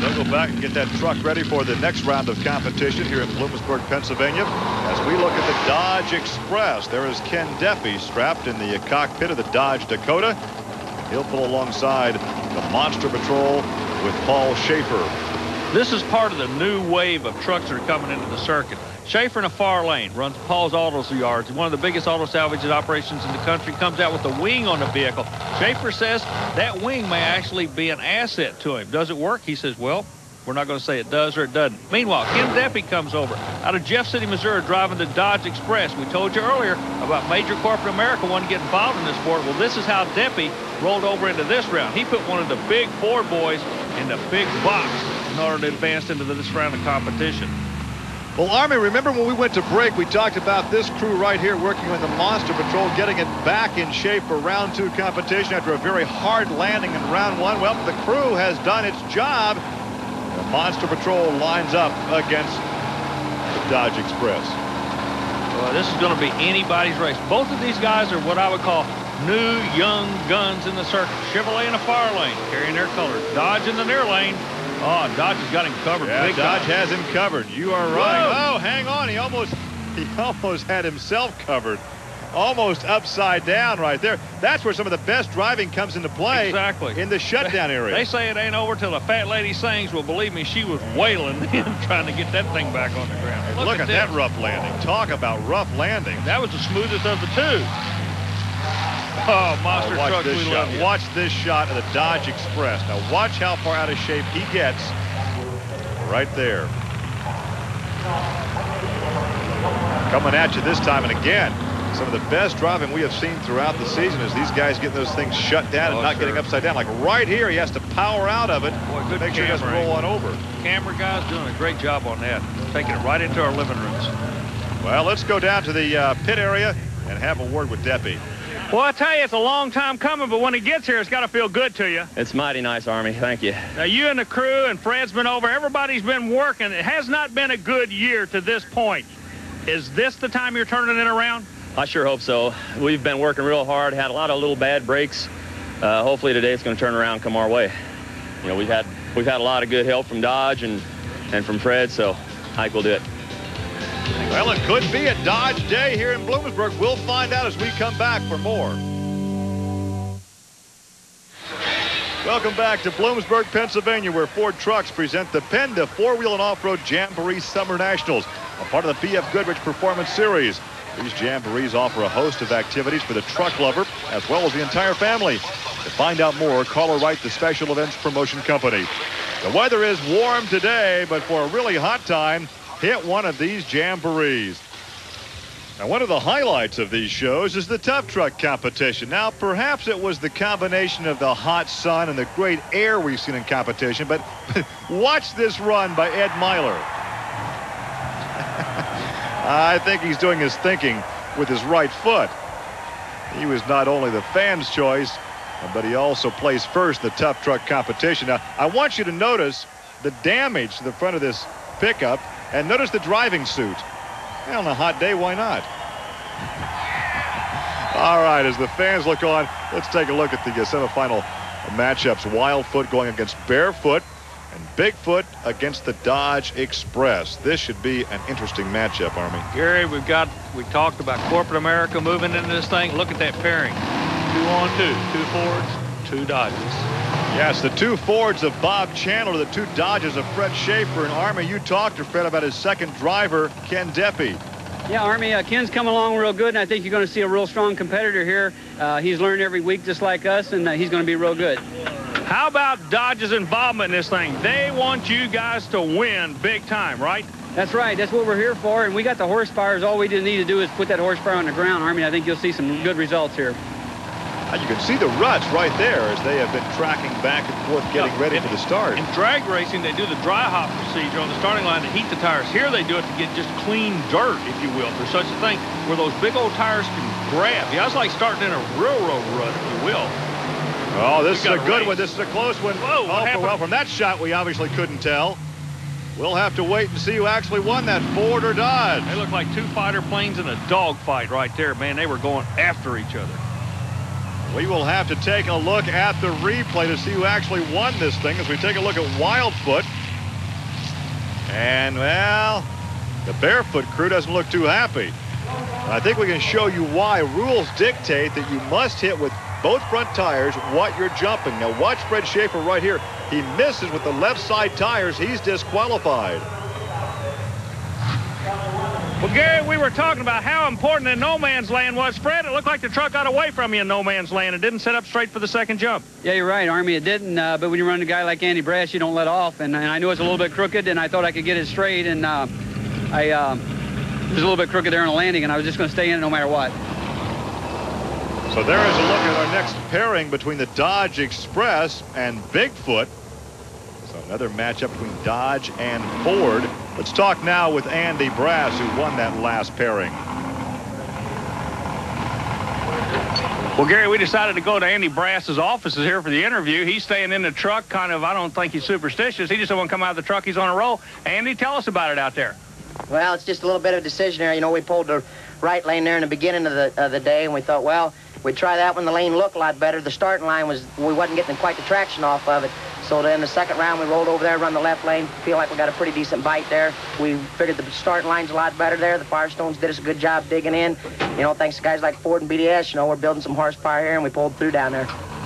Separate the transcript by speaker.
Speaker 1: They'll go back and get that truck ready for the next round of competition here in Bloomsburg, Pennsylvania. As we look at the Dodge Express, there is Ken Deppy strapped in the cockpit of the Dodge Dakota. He'll pull alongside the Monster Patrol with Paul Schaefer.
Speaker 2: This is part of the new wave of trucks that are coming into the circuit. Schaefer in a far lane runs Paul's Auto Yards, one of the biggest auto salvage operations in the country, comes out with a wing on the vehicle. Schaefer says that wing may actually be an asset to him. Does it work? He says, well, we're not going to say it does or it doesn't. Meanwhile, Ken Deppy comes over out of Jeff City, Missouri, driving the Dodge Express. We told you earlier about major corporate America wanting to get involved in this sport. Well, this is how Deppy rolled over into this round. He put one of the big Ford boys in the big box in order to advance into this round of competition.
Speaker 1: Well, Army, remember when we went to break, we talked about this crew right here working on the Monster Patrol, getting it back in shape for round 2 competition after a very hard landing in round 1. Well, the crew has done its job. The Monster Patrol lines up against the Dodge Express.
Speaker 2: Well, this is going to be anybody's race. Both of these guys are what I would call new young guns in the circuit. Chevrolet in the far lane, carrying their colors. Dodge in the near lane. Oh, Dodge has got him covered.
Speaker 1: Yeah,
Speaker 2: big
Speaker 1: Dodge
Speaker 2: time.
Speaker 1: has him covered. You are right.
Speaker 2: Whoa.
Speaker 1: Oh, hang on. He almost had himself covered. Almost upside down right there. That's where some of the best driving comes into play.
Speaker 2: Exactly.
Speaker 1: In the shutdown area.
Speaker 2: They say it ain't over till the fat lady sings. Well, believe me, she was wailing then trying to get that thing back on the ground.
Speaker 1: Look at that rough landing. Talk about rough landing.
Speaker 2: That was the smoothest of the two. Oh, monster truck, we love you.
Speaker 1: Watch this shot of the Dodge Express. Now watch how far out of shape he gets right there. Coming at you this time, and again, some of the best driving we have seen throughout the season is these guys getting those things shut down and not getting upside down. Like right here, he has to power out of it.
Speaker 2: Boy, good
Speaker 1: make sure he doesn't roll on over.
Speaker 2: Camera guy's doing a great job on that, taking it right into our living rooms.
Speaker 1: Well, let's go down to the pit area and have a word with Deppy.
Speaker 2: Well, I tell you, it's a long time coming, but when he gets here, it's got to feel good to you.
Speaker 3: It's mighty nice, Army. Thank you.
Speaker 2: Now, you and the crew and Fred's been over. Everybody's been working. It has not been a good year to this point. Is this the time you're turning it around?
Speaker 3: I sure hope so. We've been working real hard, had a lot of little bad breaks. Hopefully today it's going to turn around, come our way. You know, we've had a lot of good help from Dodge and from Fred, so I think we'll do it.
Speaker 1: Well, it could be a Dodge day here in Bloomsburg. We'll find out as we come back for more. Welcome back to Bloomsburg, Pennsylvania, where Ford Trucks present the Penda 4-Wheel and Off-Road Jamboree Summer Nationals, a part of the BF Goodrich Performance Series. These jamborees offer a host of activities for the truck lover as well as the entire family. To find out more, call or write the Special Events Promotion Company. The weather is warm today, but for a really hot time, hit one of these jamborees. Now, one of the highlights of these shows is the tough truck competition. Now, perhaps it was the combination of the hot sun and the great air we've seen in competition, but watch this run by Ed Myler. I think he's doing his thinking with his right foot. He was not only the fans' choice, but he also placed first in the tough truck competition. Now, I want you to notice the damage to the front of this pickup, and notice the driving suit. Well, on a hot day, why not? All right, as the fans look on, let's take a look at the semifinal matchups. Wildfoot going against Barefoot, and Bigfoot against the Dodge Express. This should be an interesting matchup, Army.
Speaker 2: Gary, we talked about corporate America moving into this thing. Look at that pairing. 2-on-2, 2 Fords, 2 Dodges.
Speaker 1: Yes, the 2 Fords of Bob Chandler, the 2 Dodges of Fred Schaefer. And Army, you talked to Fred about his second driver, Ken Deppy.
Speaker 4: Yeah, Army, Ken's come along real good, and I think you're going to see a real strong competitor here. He's learned every week just like us, and he's going to be real good.
Speaker 2: How about Dodge's involvement in this thing? They want you guys to win big time, right?
Speaker 4: That's right. That's what we're here for, and we got the horsepowers. All we need to do is put that horsepower on the ground, Army. I think you'll see some good results here.
Speaker 1: You can see the ruts right there as they have been tracking back and forth, getting ready for the start.
Speaker 2: In drag racing, they do the dry hop procedure on the starting line to heat the tires. Here they do it to get just clean dirt, if you will. There's such a thing where those big old tires can grab. Yeah, it's like starting in a railroad rut, if you will.
Speaker 1: Oh, this is a good one. This is a close one.
Speaker 2: Whoa,
Speaker 1: well, from that shot, we obviously couldn't tell. We'll have to wait and see who actually won that, Ford or Dodge.
Speaker 2: They look like 2 fighter planes in a dogfight right there, man. They were going after each other.
Speaker 1: We will have to take a look at the replay to see who actually won this thing as we take a look at Wildfoot. And, well, the Barefoot crew doesn't look too happy. And I think we can show you why. Rules dictate that you must hit with both front tires what you're jumping. Now, watch Fred Schaefer right here. He misses with the left side tires. He's disqualified.
Speaker 2: Well, Gary, we were talking about how important the no man's land was. Fred, it looked like the truck got away from you in no man's land and didn't set up straight for the second jump.
Speaker 4: Yeah, you're right, Army. It didn't, but when you run a guy like Andy Brass, you don't let off. And I knew it was a little bit crooked, and I thought I could get it straight. And it was a little bit crooked there on the landing, and I was just going to stay in it no matter what.
Speaker 1: So there is a look at our next pairing between the Dodge Express and Bigfoot. So another matchup between Dodge and Ford. Let's talk now with Andy Brass, who won that last pairing.
Speaker 2: Well, Gary, we decided to go to Andy Brass's offices here for the interview. He's staying in the truck, kind of, I don't think he's superstitious. He just don't want to come out of the truck. He's on a roll. Andy, tell us about it out there.
Speaker 5: Well, it's just a little bit of a decision there. You know, we pulled the right lane there in the beginning of the day, and we thought, well, we'd try that when the lane looked a lot better. The starting line was, we wasn't getting quite the traction off of it. So then the second round, we rolled over there, run the left lane. Feel like we got a pretty decent bite there. We figured the starting line's a lot better there. The Firestones did us a good job digging in. You know, thanks to guys like Ford and BDS, you know, we're building some horsepower here, and we pulled through down there.